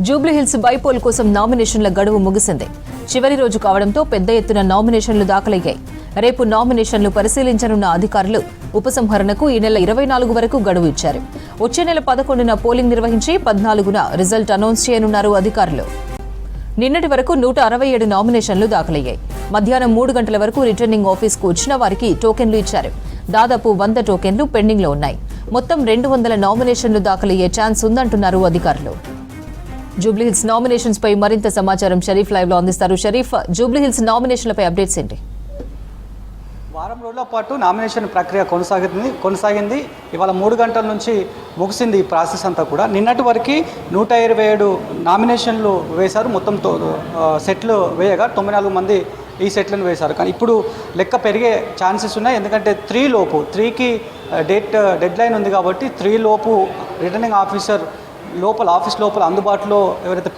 Jubilee Hills bypoll కోసం నామినేషన్ల గడువు ముగిసింది. చివరి రోజు కావడంతో పెద్ద ఎత్తున నామినేషన్లు దాఖలయ్యాయి. రేపు నామినేషన్లు పరిశీలించనున్న అధికారులు ఉపసంహరణకు ఈ నెల 24 వరకు గడువు ఇచ్చారు. వచ్చే నెల 11న పోలింగ్ నిర్వహించి 14న రిజల్ట్ అనౌన్స్ చేయనున్నారు అధికారులు. నిన్నటి వరకు 167 నామినేషన్లు దాఖలయ్యాయి. మధ్యాహ్నం 3 గంటల వరకు రిటర్నింగ్ ఆఫీస్కు వచ్చిన వారికి టోకెన్లు ఇచ్చారు. దాదాపు 100 టోకెన్లు పెండింగ్లో ఉన్నాయి. మొత్తం 200 నామినేషన్లు దాఖలయ్యే ఛాన్స్ ఉందంటున్నారు అధికారులు. జూబ్లీహిల్స్ నామినేషన్స్ పై మరింత సమాచారం షరీఫ్ లైవ్ లో అందిస్తారు. షరీఫ్, జూబ్లీహిల్స్ నామినేషన్లపై అప్డేట్స్ ఏంటి? వారం రోజుల పాటు నామినేషన్ ప్రక్రియ కొనసాగింది. ఇవాళ 3 గంటల నుంచి ముగిసింది ఈ ప్రాసెస్ అంతా కూడా. నిన్నటి వరకు 127 నామినేషన్లు వేశారు. మొత్తం సెట్లు వేయగా 94 మంది ఈ సెట్లను వేశారు. కానీ ఇప్పుడు లెక్క పెరిగే ఛాన్సెస్ ఉన్నాయి. ఎందుకంటే 3కి డెడ్ లైన్ ఉంది కాబట్టి 3 లోపు రిటర్నింగ్ ఆఫీసర్ ఆఫీస్ లోపల అందుబాటులో ఎవరైతే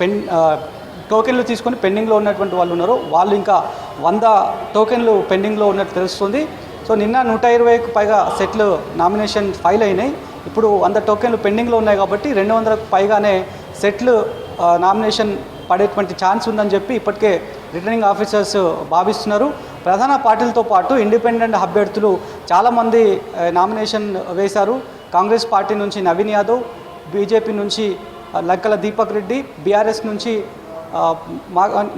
టోకెన్లు తీసుకొని పెండింగ్లో ఉన్నటువంటి వాళ్ళు ఉన్నారో వాళ్ళు ఇంకా 100 టోకెన్లు పెండింగ్లో ఉన్నట్టు తెలుస్తుంది. సో నిన్న 120కు పైగా సెట్లు నామినేషన్ ఫైల్ అయినాయి. ఇప్పుడు 100 టోకెన్లు పెండింగ్లో ఉన్నాయి కాబట్టి 200కు పైగానే సెట్లు నామినేషన్ పడేటువంటి ఛాన్స్ ఉందని చెప్పి ఇప్పటికే రిటర్నింగ్ ఆఫీసర్స్ భావిస్తున్నారు. ప్రధాన పార్టీలతో పాటు ఇండిపెండెంట్ అభ్యర్థులు చాలామంది నామినేషన్ వేశారు. కాంగ్రెస్ పార్టీ నుంచి నవీన్ యాదవ్, బీజేపీ నుంచి లక్కల దీపక్ రెడ్డి, బీఆర్ఎస్ నుంచి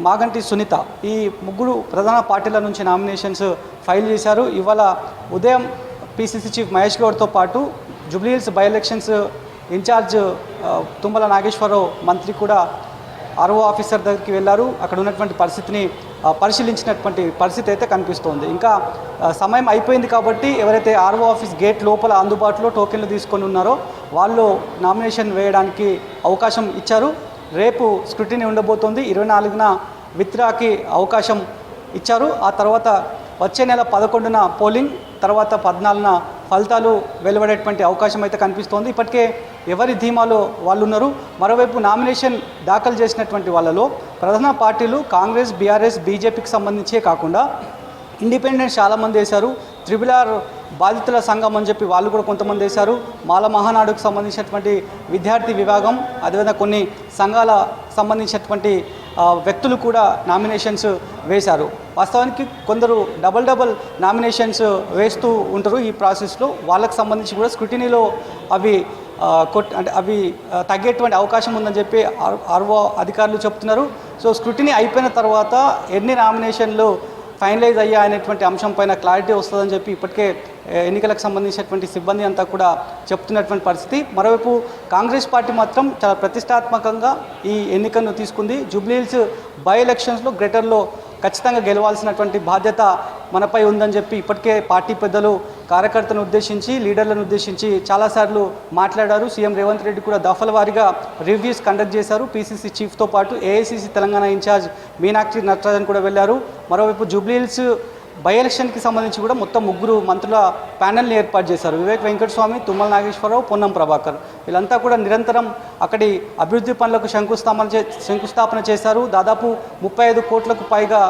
మాగంటి సునీత, ఈ ముగ్గురు ప్రధాన పార్టీల నుంచి నామినేషన్స్ ఫైల్ చేశారు. ఇవాళ ఉదయం పీసీసీ చీఫ్ మహేష్ గౌడ్తో పాటు Jubilee Hills by elections incharge Tummala Nageswara Rao మంత్రి కూడా ఆర్ఓ ఆఫీసర్ దగ్గరికి వెళ్ళారు. అక్కడ ఉన్నటువంటి పరిస్థితిని పరిశీలించినటువంటి పరిస్థితి అయితే కనిపిస్తోంది. ఇంకా సమయం అయిపోయింది కాబట్టి ఎవరైతే ఆర్ఓ ఆఫీస్ గేట్ లోపల అందుబాటులో టోకెన్లు తీసుకొని ఉన్నారో వాళ్ళు నామినేషన్ వేయడానికి అవకాశం ఇచ్చారు. రేపు స్క్రూటినీ ఉండబోతోంది. 24న విత్డ్రాకి అవకాశం ఇచ్చారు. ఆ తర్వాత వచ్చే నెల 11న పోలింగ్, తర్వాత 14న ఫలితాలు వెలువడేటువంటి అవకాశం అయితే కనిపిస్తోంది. ఇప్పటికే ఎవరి ధీమాలో వాళ్ళు ఉన్నారు. మరోవైపు నామినేషన్ దాఖలు చేసినటువంటి వాళ్ళలో ప్రధాన పార్టీలు కాంగ్రెస్, బీఆర్ఎస్, బీజేపీకి సంబంధించే కాకుండా ఇండిపెండెంట్ చాలామంది వేశారు. RRR బాధితుల సంఘం అని చెప్పి వాళ్ళు కూడా కొంతమంది వేశారు. మాల మహానాడుకు సంబంధించినటువంటి విద్యార్థి విభాగం, అదేవిధంగా కొన్ని సంఘాల సంబంధించినటువంటి వ్యక్తులు కూడా నామినేషన్స్ వేశారు. వాస్తవానికి కొందరు డబల్ నామినేషన్స్ వేస్తూ ఉంటారు ఈ ప్రాసెస్లో. వాళ్ళకు సంబంధించి కూడా స్క్రూటినీలో అవి తగ్గేటువంటి అవకాశం ఉందని చెప్పి ఆర్ఓ అధికారులు చెప్తున్నారు. సో స్క్రూటినీ అయిపోయిన తర్వాత ఎన్ని నామినేషన్లు ఫైనలైజ్ అయ్యా అనేటువంటి అంశం పైన క్లారిటీ వస్తుందని చెప్పి ఇప్పటికే ఎన్నికలకు సంబంధించినటువంటి సిబ్బంది అంతా కూడా చెప్తున్నటువంటి పరిస్థితి. మరోవైపు కాంగ్రెస్ పార్టీ మాత్రం చాలా ప్రతిష్టాత్మకంగా ఈ ఎన్నికను తీసుకుంది. జూబ్లీహిల్స్ బై ఎలక్షన్స్లో గ్రేటర్లో ఖచ్చితంగా గెలవాల్సినటువంటి బాధ్యత మనపై ఉందని చెప్పి ఇప్పటికే పార్టీ పెద్దలు కార్యకర్తలను ఉద్దేశించి, లీడర్లను ఉద్దేశించి చాలాసార్లు మాట్లాడారు. సీఎం రేవంత్ రెడ్డి కూడా దఫల వారీగా రివ్యూస్ కండక్ట్ చేశారు. పీసీసీ చీఫ్తో పాటు ఏఐసీసీ తెలంగాణ ఇన్ఛార్జ్ మీనాక్షి నటరాజన్ కూడా వెళ్ళారు. మరోవైపు జూబ్లీహిల్స్ బై ఎలక్షన్కి సంబంధించి కూడా మొత్తం 3 మంత్రుల ప్యానెల్ని ఏర్పాటు చేశారు. వివేక్ వెంకటస్వామి, తుమ్మల నాగేశ్వరరావు, పొన్నం ప్రభాకర్, వీళ్ళంతా కూడా నిరంతరం అక్కడి అభివృద్ధి పనులకు శంకుస్థాపన చేశారు. దాదాపు 35 కోట్లకు పైగా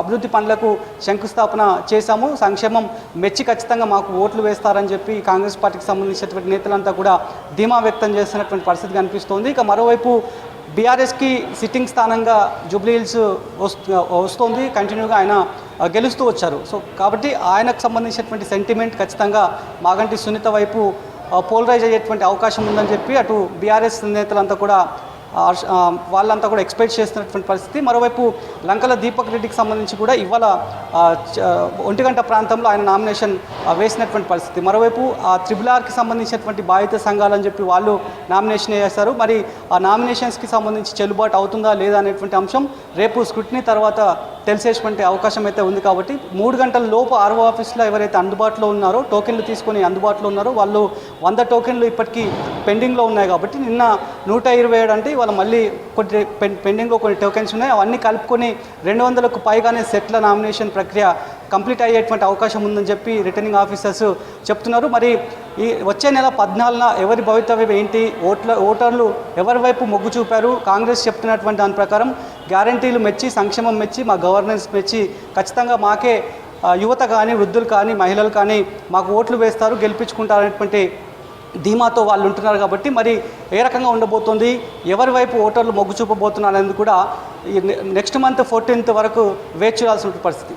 అభివృద్ధి పనులకు శంకుస్థాపన చేశాము. సంక్షేమం మెచ్చి ఖచ్చితంగా మాకు ఓట్లు వేస్తారని చెప్పి కాంగ్రెస్ పార్టీకి సంబంధించినటువంటి నేతలంతా కూడా ధీమా వ్యక్తం చేస్తున్నటువంటి పరిస్థితి కనిపిస్తోంది. ఇక మరోవైపు బీఆర్ఎస్కి సిట్టింగ్ స్థానంగా జూబ్లీహిల్స్ వస్తోంది. కంటిన్యూగా ఆయన గెలుస్తూ వచ్చారు. సో కాబట్టి ఆయనకు సంబంధించినటువంటి సెంటిమెంట్ ఖచ్చితంగా మాగంటి సునీత వైపు పోలరైజ్ అయ్యేటువంటి అవకాశం ఉందని చెప్పి అటు బీఆర్ఎస్ నేతలంతా కూడా వాళ్ళంతా కూడా ఎక్స్పెక్ట్ చేస్తున్నటువంటి పరిస్థితి. మరోవైపు లంకల దీపక్ రెడ్డికి సంబంధించి కూడా ఇవాళ 1 గంట ప్రాంతంలో ఆయన నామినేషన్ వేసినటువంటి పరిస్థితి. మరోవైపు RRRకి సంబంధించినటువంటి బాధిత సంఘాలని చెప్పి వాళ్ళు నామినేషన్ వేశారు. మరి ఆ నామినేషన్స్కి సంబంధించి చెల్లుబాటు అవుతుందా లేదా అనేటువంటి అంశం రేపు స్క్రూటినీ తర్వాత తెలిసేటువంటి అవకాశం అయితే ఉంది. కాబట్టి 3 గంటల లోపు ఆర్ఓ ఆఫీస్లో ఎవరైతే అందుబాటులో ఉన్నారో, టోకెన్లు తీసుకొని అందుబాటులో ఉన్నారో వాళ్ళు 100 టోకెన్లు ఇప్పటికీ పెండింగ్లో ఉన్నాయి. కాబట్టి నిన్న 127 అంటే ఇవాళ మళ్ళీ కొన్ని పెండింగ్లో కొన్ని టోకెన్స్ ఉన్నాయి. అవన్నీ కలుపుకొని 200కు పైగానే సెట్ల నామినేషన్ ప్రక్రియ కంప్లీట్ అయ్యేటువంటి అవకాశం ఉందని చెప్పి రిటర్నింగ్ ఆఫీసర్స్ చెప్తున్నారు. మరి ఈ వచ్చే నెల 14న ఎవరి భవితవ్యం ఏంటి, ఓటర్లు ఎవరి వైపు మొగ్గు చూపారు, కాంగ్రెస్ చెప్తున్నటువంటి దాని ప్రకారం గ్యారంటీలు మెచ్చి, సంక్షేమం మెచ్చి, మా గవర్నెన్స్ మెచ్చి ఖచ్చితంగా మాకే యువత కానీ, వృద్ధులు కానీ, మహిళలు కానీ మాకు ఓట్లు వేస్తారు, గెలిపించుకుంటారనేటువంటి ధీమాతో వాళ్ళు ఉంటున్నారు కాబట్టి మరి ఏ రకంగా ఉండబోతోంది, ఎవరి వైపు ఓటర్లు మొగ్గు చూపబోతున్నారు అనేది కూడా ఈ నెక్స్ట్ మంత్ 14th వరకు వేచి చూడాల్సిన పరిస్థితి.